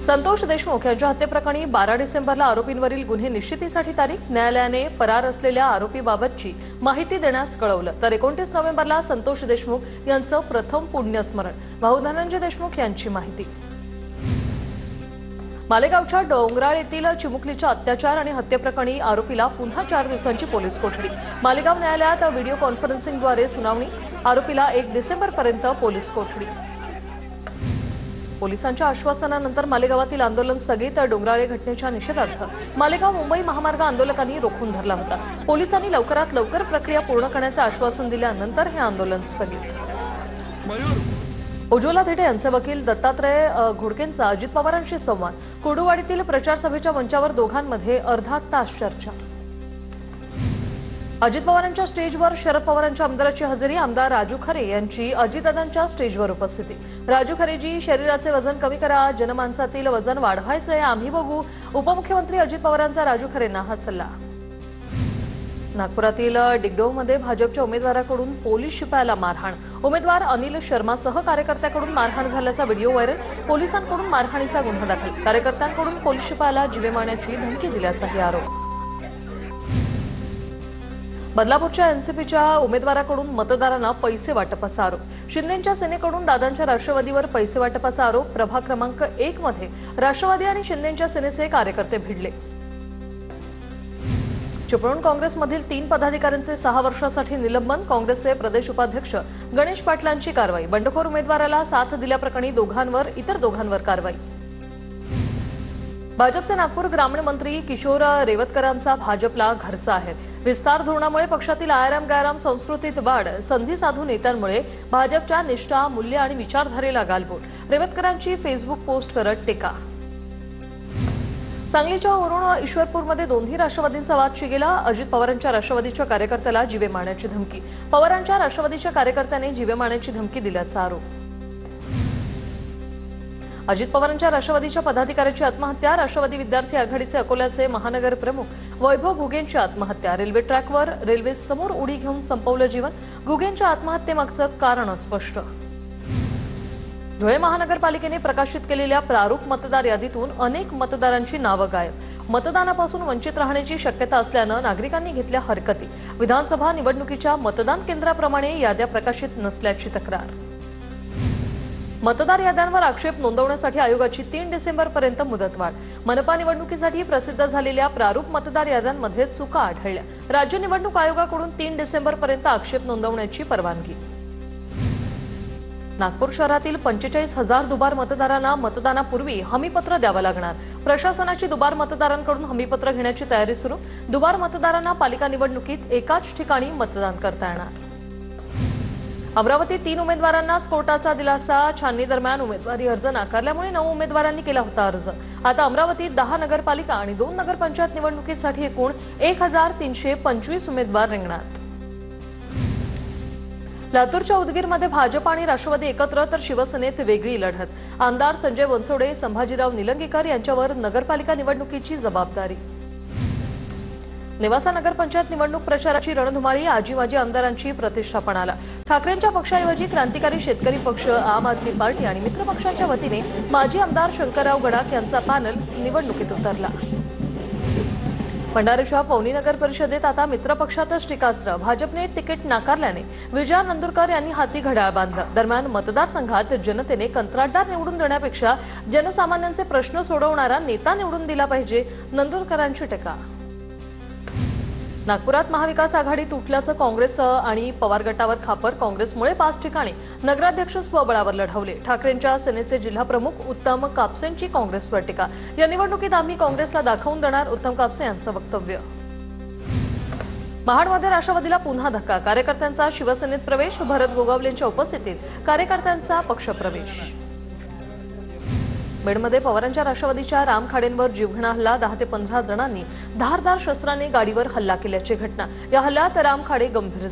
संतोष देशमुख यांच्या हत्येप्रकरणी 12 डिसेंबरला आरोपींवरील गुन्हे निश्चितीसाठी तारीख, न्यायालयाने फरार असलेल्या आरोपीबाबतची माहिती देण्यास कळवलं। तर 29 नोव्हेंबरला संतोष देशमुख यांचं प्रथम पुण्यस्मरण, भाऊ धनंजय देशमुख यांची माहिती। मालेगावच्या डोंगराळ येथील चिमुकलीच्या अत्याचार आणि हत्येप्रकरणी आरोपीला पुन्हा 4 दिवसांची पोलीस कोठडी। मालेगाव न्यायालयात व्हिडिओ कॉन्फरन्सिंगद्वारे सुनावणी, आरोपीला 1 डिसेंबरपर्यंत पोलीस कोठडी। पोलिसांच्या आश्वासनानंतर मालेगावातील आंदोलन स्थगित, डोंगराळे घटनेच्या निषेधार्थ मालेगाव मुंबई महामार्ग आंदोलकांनी रोखून धरला होता। पोलिसांनी लवकरात लवकर प्रक्रिया पूर्ण करण्याचे आश्वासन दिल्यानंतर हे आंदोलन स्थगित। उज्ज्वला धेटे यांचे वकील दत्तात्रय घोडकेंचा अजित पवारांशी संवाद, कुर्डुवाडीतील प्रचार सभेच्या मंचावर दोघांमध्ये अर्धा तास चर्चा। अजित पवारांच्या स्टेजवर शरद पवारांच्या आमदाराची हजेरी, आमदार राजू खरे यांची अजितदादांच्या स्टेजवर उपस्थिती। राजू खरेजी, शरीराचे वजन कमी करा, जनमानसातील वजन वाढवायचे आम्ही बघू, उपमुख्यमंत्री अजित पवारांचा राजू खरेंना हा सल्ला। नागपुरातील डिगडोहमध्ये भाजपच्या उमेदवाराकडून पोलीस शिपायाला मारहाण, उमेदवार अनिल शर्मासह कार्यकर्त्याकडून मारहाण झाल्याचा व्हिडिओ व्हायरल, पोलिसांकडून मारहाणीचा गुन्हा दाखल, कार्यकर्त्यांकडून पोलीस शिपायाला जीवे मारण्याची धमकी दिल्याचाही आरोप। बदलापूरच्या एनसीपीच्या उमेदवाराकडून मतदारांना पैसे वाटपाचा आरोप, शिंदेंच्या सेनेकडून दादांच्या राष्ट्रवादीवर पैसे वाटपाचा आरोप, प्रभाग क्रमांक 1 मध्ये राष्ट्रवादी आणि शिंदेंच्या सेनेचे कार्यकर्ते भिडले। चिपळूण काँग्रेसमधील 3 पदाधिकाऱ्यांचे 6 वर्षांसाठी निलंबन, काँग्रेसचे प्रदेश उपाध्यक्ष गणेश पाटलांची कारवाई, बंडखोर उमेदवाराला साथ दिल्याप्रकरणी इतर दोघांवर कारवाई। भाजपचे नागपूर ग्रामीण मंत्री किशोर रेवतकरांचा भाजपला घरचा आहे, विस्तार धोरणामुळे पक्षातील आयाराम गायराम संस्कृतीत वाढ, संधी साधू नेत्यांमुळे भाजपच्या निष्ठा, मूल्य आणि विचारधारेला गालबोट, रेवतकरांची फेसबुक पोस्ट करत टीका। सांगलीच्या वरुण ईश्वरपूरमध्ये दोन्ही राष्ट्रवादींचा वाद शिगेला, अजित पवारांच्या राष्ट्रवादीच्या कार्यकर्त्याला जीवे मारण्याची धमकी, पवारांच्या राष्ट्रवादीच्या कार्यकर्त्याने जीवे मारण्याची धमकी दिल्याचा आरोप। अजित पवारांच्या राष्ट्रवादीच्या पदाधिकाऱ्याची आत्महत्या, राष्ट्रवादी विद्यार्थी आघाडीचे अकोल्याचे महानगर प्रमुख वैभव घुगेंची आत्महत्या, रेल्वे ट्रॅकवर रेल्वे समोर उडी घेऊन संपवलं जीवन, घुगेंच्या आत्महत्येमागचं कारण अस्पष्ट। धुळे महानगरपालिकेने प्रकाशित केलेल्या प्रारूप मतदार यादीतून अनेक मतदारांची नावं गायब, मतदानापासून वंचित राहण्याची शक्यता असल्यानं नागरिकांनी घेतल्या हरकती, विधानसभा निवडणुकीच्या मतदान केंद्राप्रमाणे याद्या प्रकाशित नसल्याची तक्रार। मतदार याद्यांवर आक्षेप नोंदवण्यासाठी आयोगाची 3 डिसेंबरपर्यंत मुदतवाढ, मनपा निवडणुकीसाठी प्रसिद्ध झालेल्या प्रारूप मतदार याद्यांमध्ये चुका आढळल्या, राज्य निवडणूक आयोगाकडून 3 डिसेंबरपर्यंत आक्षेप नोंदवण्याची परवानगी। नागपूर शहरातील 45,000 दुबार मतदारांना मतदानापूर्वी हमीपत्र द्यावं लागणार, प्रशासनाची दुबार मतदारांकडून हमीपत्र घेण्याची तयारी सुरू, दुबार मतदारांना पालिका निवडणुकीत एकाच ठिकाणी मतदान करता येणार। अमरावतीत 3 उमेदवारांनाच कोर्टाचा दिलासा, छाननी दरम्यान उमेदवारी अर्ज नाकारल्यामुळे 9 उमेदवारांनी केला होता अर्ज। आता अमरावतीत 10 नगरपालिका आणि 2 नगरपंचायत निवडणुकीसाठी एकूण 1325 उमेदवार रिंगणात। लातूरच्या उदगीरमध्ये भाजप आणि राष्ट्रवादी एकत्र तर शिवसेनेत वेगळी लढत, आमदार संजय बनसोडे, संभाजीराव निलंगेकर यांच्यावर नगरपालिका निवडणुकीची जबाबदारी। नेवासा नगरपंचायत निवडणूक प्रचाराची रणधुमाळी, आजी माजी आमदारांची प्रतिष्ठापणाला, ठाकरेंच्या पक्षाऐवजी क्रांतिकारी शेतकरी पक्ष, आम आदमी पार्टी आणि मित्र पक्षांच्या वतीने माजी आमदार शंकरराव गडाख यांचा पॅनल निवडणुकीत उतरला। भंडाऱ्याच्या पवनी नगर परिषदेत आता मित्र पक्षातच टीकास्त्र, भाजपने तिकीट नाकारल्याने विजया नंदुरकर यांनी हाती घड्याळ बांधलं। दरम्यान मतदारसंघात जनतेने कंत्राटदार निवडून देण्यापेक्षा जनसामान्यांचे प्रश्न सोडवणारा नेता निवडून दिला पाहिजे, नंदुरकरांची टीका। नागपुरात महाविकास आघाडी तुटल्याचं काँग्रेस आणि पवार गटावर खापर, काँग्रेसमुळे 5 ठिकाणी नगराध्यक्ष स्वबळावर लढवले, ठाकरेंच्या सेनेचे जिल्हाप्रमुख उत्तम कापसेंची काँग्रेसवर टीका, या निवडणुकीत आम्ही काँग्रेसला दाखवून देणार, उत्तम कापसे यांचं वक्तव्य। महाडमध्ये राष्ट्रवादीला पुन्हा धक्का, कार्यकर्त्यांचा शिवसेनेत प्रवेश, भरत गोगावलेंच्या उपस्थितीत कार्यकर्त्यांचा पक्षप्रवेश। बेडमध्ये पवारांच्या राष्ट्रवादीच्या राम खाडेंवर जीवघेणा हल्ला, 10 ते 15 जणांनी धारदार शस्त्राने गाडीवर हल्ला केल्याची घटना, या हल्ल्यात राम खाडे गंभीर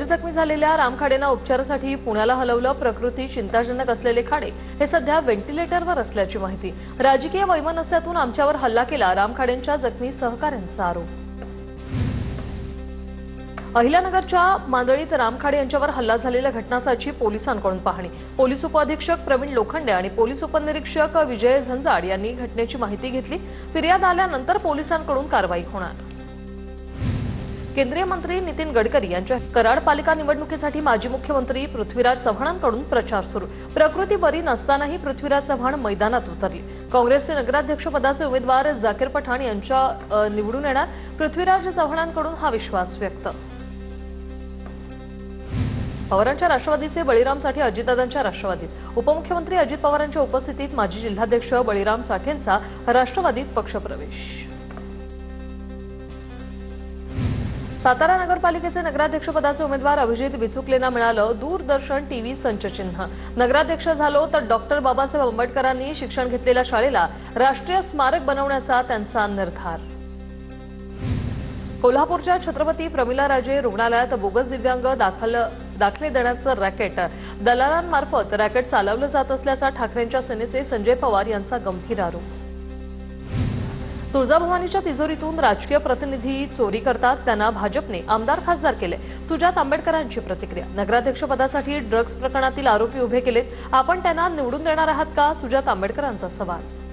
जखमी झालेल्या राम खाडेंना उपचारासाठी पुण्याला हलवलं, प्रकृती चिंताजनक असलेले खाडे हे सध्या व्हेंटिलेटरवर असल्याची माहिती, राजकीय वैमनस्यातून आमच्यावर हल्ला केला, राम खाडेंच्या जखमी सहकाऱ्यांचा आरोप। अहिल्यानगरच्या मांदळीत रामखाडे यांच्यावर हल्ला झालेल्या घटनासाची पोलिसांकडून पाहणी। पोलीस उपअधीक्षक प्रवीण लोखंडे आणि पोलीस उपनिरीक्षक विजय झंजाड यांनी घटनेची माहिती घेतली। फिर्याद आल्यानंतर पोलिसांकडून कारवाई होणार। केंद्रीय मंत्री नितीन गडकरी यांच्या कराड पालिका निवडणुकीसाठी माजी मुख्यमंत्री पृथ्वीराज चव्हाणांकडून प्रचार सुरू। प्रकृती बरी नसतानाही पृथ्वीराज चव्हाण मैदानात उतरले। काँग्रेसचे नगराध्यक्षपदाचे उमेदवार जाकीर पठाण यांच्या निवडून येणार। पृथ्वीराज चव्हाणांकडून हा विश्वास व्यक्त। पवारांच्या राष्ट्रवादीचे बळीराम साठे अजितदादांच्या राष्ट्रवादीत। उपमुख्यमंत्री अजित पवारांच्या उपस्थितीत माजी जिल्हाध्यक्ष बळीराम साठेंचा राष्ट्रवादीत पक्षप्रवेश। सातारा नगरपालिकेचे नगराध्यक्षपदाचे उमेदवार अभिजित बिचुकलेंना मिळालं दूरदर्शन टीव्ही संचचिन्ह। नगराध्यक्ष झालो तर डॉक्टर बाबासाहेब आंबेडकरांनी शिक्षण घेतलेल्या शाळेला राष्ट्रीय स्मारक बनवण्याचा त्यांचा निर्धार। कोल्हापूरच्या छत्रपती प्रमिला राजे रुग्णालयात बोगस दिव्यांग दाखले देण्याचं रॅकेट दलालांमार्फत रॅकेट चालवलं जात असल्याचा ठाकरेंच्या सेनेचे संजय पवार यांचा गंभीर आरोप। तुळजाभवानीच्या तिजोरीतून राजकीय प्रतिनिधी चोरी करतात, त्यांना भाजपने आमदार खासदार केले। सुजात आंबेडकरांची प्रतिक्रिया। नगराध्यक्षपदासाठी ड्रग्ज प्रकरणातील आरोपी उभे केलेत, आपण त्यांना निवडून देणार आहात का? सुजात आंबेडकरांचा सवाल।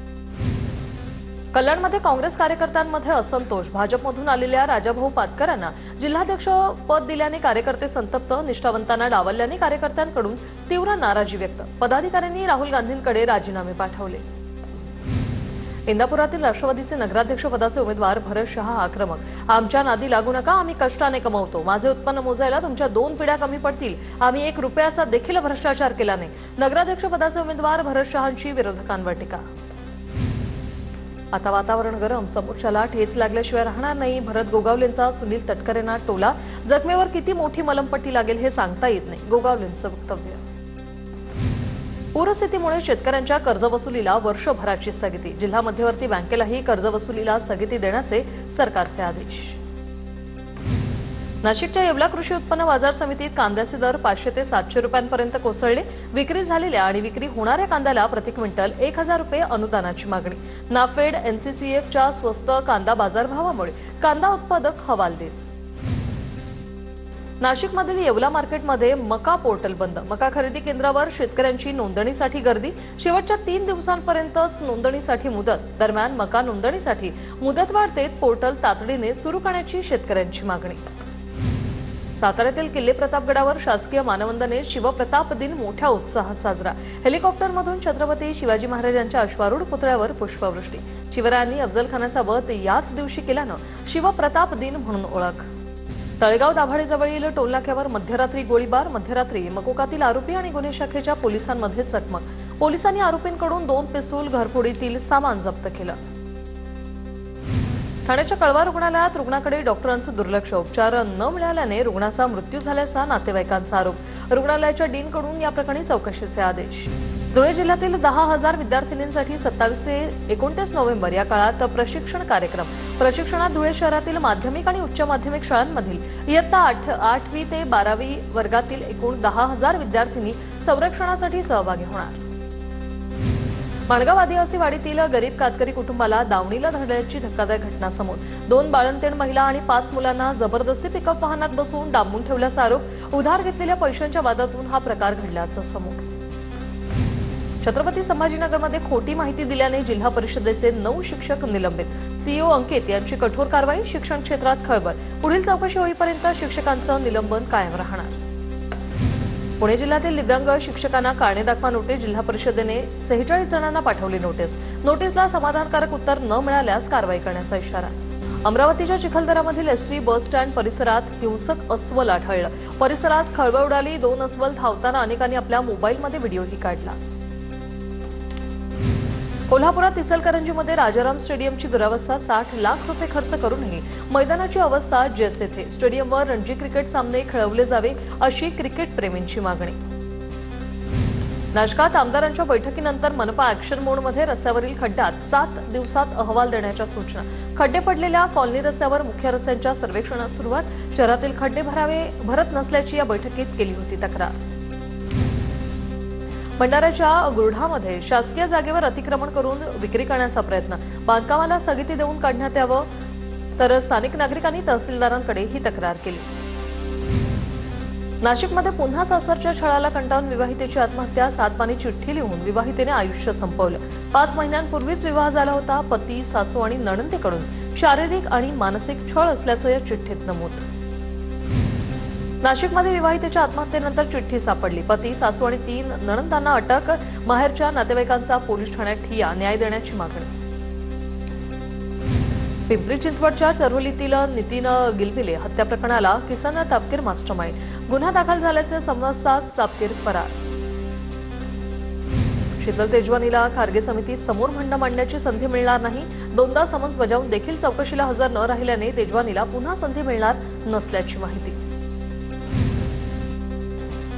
कल्याणमध्ये काँग्रेस कार्यकर्त्यांमध्ये असंतोष। भाजपमधून आलेल्या राजाभाऊ पाटकरांना जिल्हाध्यक्ष पद दिल्याने कार्यकर्ते संतप्त। निष्ठावंतांना डावलल्याने कार्यकर्त्यांकडून तीव्र नाराजी व्यक्त। पदाधिकाऱ्यांनी राहुल गांधींकडे राजीनामे पाठवले। इंदापुरातील राष्ट्रवादीचे नगराध्यक्षपदाचे उमेदवार भरत शहा आक्रमक। आमच्या नादी लागू नका, आम्ही कष्टाने कमवतो। माझे उत्पन्न मोजायला तुमच्या 2 पिढ्या कमी पडतील। आम्ही 1 रुपयाचा देखील भ्रष्टाचार केला नाही। नगराध्यक्षपदाचे उमेदवार भरत शहांची विरोधकांवर टीका। आता वातावरण गरम। समोरच्याला ठेच लागल्याशिवाय राहणार नाही। भरत गोगावलेंचा सुनील तटकरेंना टोला। जखमेवर किती मोठी मलमपट्टी लागेल हे सांगता येत नाही, गोगावलेंचं वक्तव्य। पूरस्थितीमुळे शेतकऱ्यांच्या कर्जवसुलीला वर्षभराची स्थगिती। जिल्हा मध्यवर्ती बँकेलाही कर्जवसुलीला स्थगिती देण्याचे सरकारचे आदेश। नाशिकच्या येवला कृषी उत्पन्न बाजार समितीत कांद्याचे दर 500 ते 700 रुपयांपर्यंत कोसळले। विक्री झालेल्या आणि विक्री होणाऱ्या कांद्याला प्रति क्विंटल 1000 रुपये अनुदानाची मागणी। नाफेड एनसीसीएफच्या स्वस्त कांदा बाजारभावामुळे कांदा उत्पादक हवालदिल। नाशिकमधील येवला मार्केटमध्ये मका पोर्टल बंद। मका खरेदी केंद्रावर शेतकऱ्यांची नोंदणीसाठी गर्दी। शेवटच्या 3 दिवसांपर्यंतच नोंदणीसाठी मुदत। दरम्यान मका नोंदणीसाठी मुदतवाढ देत पोर्टल तातडीने सुरू करण्याची शेतकऱ्यांची मागणी। साताऱ्यातील किल्ले प्रतापगडावर शासकीय मानवंदनेत शिवप्रताप दिन मोठ्या उत्साहात साजरा। हेलिकॉप्टरमधून छत्रपती शिवाजी महाराजांच्या अश्वारूढ पुतळ्यावर पुष्पवृष्टी। शिवरायांनी अफजल खानाचा वध याच दिवशी केल्यानं शिवप्रताप दिन म्हणून ओळख। तळेगाव दाभाडेजवळील टोलनाक्यावर मध्यरात्री गोळीबार। मध्यरात्री मकोकातील आरोपी आणि गुन्हे शाखेच्या पोलिसांमध्ये चकमक। पोलिसांनी आरोपींकडून 2 पिस्तूल, घरफोडीतील सामान जप्त केलं। ठाण्याच्या कळवा रुग्णालयात रुग्णाकडे डॉक्टरांचं दुर्लक्ष। उपचार न मिळाल्याने रुग्णाचा मृत्यू झाल्याचा नातेवाईकांचा आरोप। रुग्णालयाच्या डीनकडून या प्रकरणी चौकशीचे आदेश। धुळे जिल्ह्यातील 10,000 विद्यार्थिनींसाठी 27 ते 29 नोव्हेंबर या काळात प्रशिक्षण कार्यक्रम। प्रशिक्षणात धुळे शहरातील माध्यमिक आणि उच्च माध्यमिक शाळांमधील इयत्ता 8वी ते 12वी वर्गातील एकूण 10,000 विद्यार्थिनी संरक्षणासाठी सहभागी होणार। माणगाव आदिवासी वाडीतील गरीब कातकरी कुटुंबाला दावणीला धरल्याची धक्कादायक घटना समोर। 2 बाळंतीण महिला आणि 5 मुलांना जबरदस्ती पिकअप वाहनात बसवून डांबून ठेवल्याचा आरोप। उधार घेतलेल्या पैशांच्या वादातून हा प्रकार घडल्याचं समोर। छत्रपती संभाजीनगरमध्ये खोटी माहिती दिल्याने जिल्हा परिषदेचे 9 शिक्षक निलंबित। सीईओ अंकित यांची कठोर कारवाई। शिक्षण क्षेत्रात खळबळ। पुढील चौकशी होईपर्यंत शिक्षकांचं निलंबन कायम राहणार। पुणे जिल्ह्यातील दिव्यांग शिक्षकांना कारणे दाखवा नोटीस। जिल्हा परिषदेने 46 जणांना पाठवली नोटीस। नोटीसला समाधानकारक उत्तर न मिळाल्यास कारवाई करण्याचा इशारा। अमरावतीच्या चिखलदरामधील एसटी बस स्टँड परिसरात हिंसक अस्वल आढळलं। परिसरात खळबळ उडाली। 2 अस्वल धावताना अनेकांनी आपल्या मोबाईलमध्ये व्हिडिओही काढला। कोल्हापुरात इचलकरंजीमध्ये राजाराम स्टेडियमची दुरावस्था। 60 लाख रुपये खर्च करूनही मैदानाची अवस्था जैसे थे। स्टेडियमवर रणजी क्रिकेट सामने खेळवले जावे अशी क्रिकेट प्रेमींची मागणी। नाशकात आमदारांच्या बैठकीनंतर मनपा ॲक्शन मोडमध्ये। रस्त्यावरील खड्ड्यात 7 दिवसात अहवाल देण्याच्या सूचना। खड्डे पडलेल्या कॉलनी रस्त्यावर मुख्य रस्त्यांच्या सर्वेक्षणास सुरुवात। शहरातील खड्डे भरत नसल्याची या बैठकीत केली होती तक्रार। भंडाऱ्याच्या गुरढामध्ये शासकीय जागेवर अतिक्रमण करून विक्री करण्याचा प्रयत्न। बांधकामाला स्थगिती देऊन काढण्यात यावं, तर स्थानिक नागरिकांनी तहसीलदारांकडे ही तक्रार केली। नाशिकमध्ये पुन्हा सासरच्या छळाला कंटाळून विवाहितेची आत्महत्या. 7 पानी चिठ्ठी लिहून विवाहितेने आयुष्य संपवलं. 5 महिन्यांपूर्वीच विवाह झाला होता. पती, सासू आणि नणंदेकडून शारीरिक आणि मानसिक छळ असल्याचं या चिठ्ठीत नमूद. नाशिकमध्ये विवाहितेच्या आत्महत्येनंतर चिठ्ठी सापडली. पती, सासू आणि 3 नणंदांना अटक. माहेरच्या नातेवाईकांचा पोलीस ठाण्यात ठिय्या. न्याय देण्याची मागणी. पिंपरी चिंचवडच्या चरोलीतील नितीन गिलबिले हत्या प्रकरणाला किसन तापकीर मास्टरमाइंड. गुन्हा दाखल झाल्याचे समजताच तापकीर फरार. शीतल तेजवानीला खारगे समिती समोर म्हणणं मांडण्याची संधी मिळणार नाही. 2दा समन्स बजावून देखील चौकशीला हजर न राहिल्याने तेजवानीला पुन्हा संधी मिळणार नसल्याची माहिती.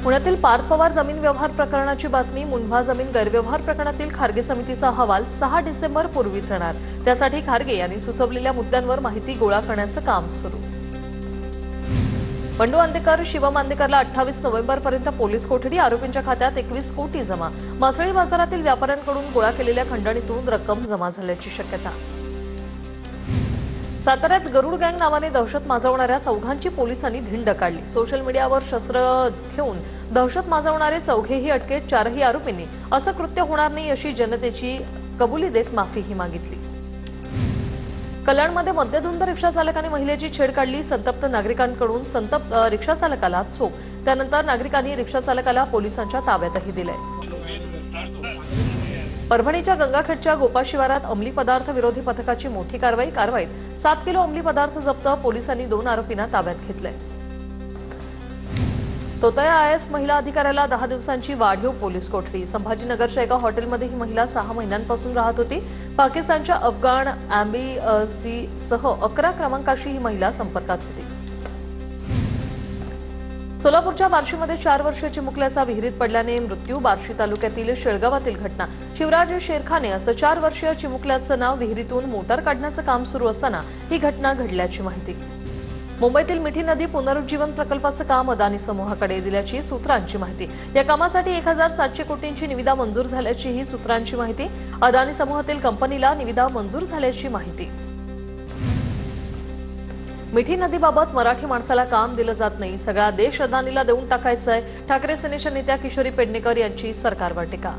पुण्यातील पार्थ पवार जमीन व्यवहार प्रकरणाची बातमी. मुंढवा जमीन गैरव्यवहार प्रकरणातील खारगे समितीचा अहवाल 6 डिसेंबर पूर्वीच येणार. त्यासाठी खारगे यांनी सुचवलेल्या मुद्द्यांवर माहिती गोळा करण्याचं काम सुरू. बंडू अंदेकर, शिवम अंदेकरला 28 नोव्हेंबरपर्यंत पोलीस कोठडी. आरोपींच्या खात्यात 21 कोटी जमा. मासळी बाजारातील व्यापाऱ्यांकडून गोळा केलेल्या खंडणीतून रक्कम जमा झाल्याची शक्यता. साताऱ्यात गरुड गँग नावाने दहशत माजवणाऱ्या चौघांची पोलिसांनी धिंड काढली. सोशल मीडियावर शस्त्र घेऊन दहशत माजवणारे चौघेही अटकेत. 4ही आरोपींनी असं कृत्य होणार नाही अशी जनतेची कबुली देत माफीही मागितली. कल्याणमध्ये मद्यधुंद रिक्षाचालकाने महिलेची छेड काढली. संतप्त नागरिकांकडून संतप्त रिक्षाचालकाला चोप. त्यानंतर नागरिकांनी रिक्षाचालकाला पोलिसांच्या ताब्यातही दिलंय. परभणीच्या गंगाखेडच्या गोपा शिवारात अंमली पदार्थ विरोधी पथकाची मोठी कारवाईत 7 किलो अंमली पदार्थ जप्त. पोलिसांनी 2 आरोपींना ताब्यात घेतलंय. तोतया IAS महिला अधिकाऱ्याला 10 दिवसांची वाढीव पोलीस कोठडी. संभाजीनगरच्या एका हॉटेलमध्ये ही महिला 6 महिन्यांपासून राहत होती. पाकिस्तानच्या अफगाण एम्बसीसह 11 क्रमांकाशी ही महिला संपर्कात होती. सोलापूरच्या बार्शीमध्ये 4 वर्षीय चिमुकल्याचा विहिरीत पडल्याने मृत्यू. बार्शी तालुक्यातील शेळगावातील घटना. शिवराज शेरखाने असं 4 वर्षीय चिमुकल्याचं नाव. विहिरीतून मोटार काढण्याचं काम सुरू असताना ही घटना घडल्याची माहिती. मुंबईतील मिठी नदी पुनरुज्जीवन प्रकल्पाचं काम अदानी समूहाकडे दिल्याची सूत्रांची माहिती. या कामासाठी 1700 कोटींची निविदा मंजूर झाल्याचीही सूत्रांची माहिती. अदानी समूहातील कंपनीला निविदा मंजूर झाल्याची माहिती. मिठी नदीबाबत मराठी माणसाला काम दिलं जात नाही. सगळा देश अदानीला देऊन टाकायचा आहे. ठाकरे सेनेच्या नेत्या किशोरी पेडणेकर यांची सरकारवर टीका.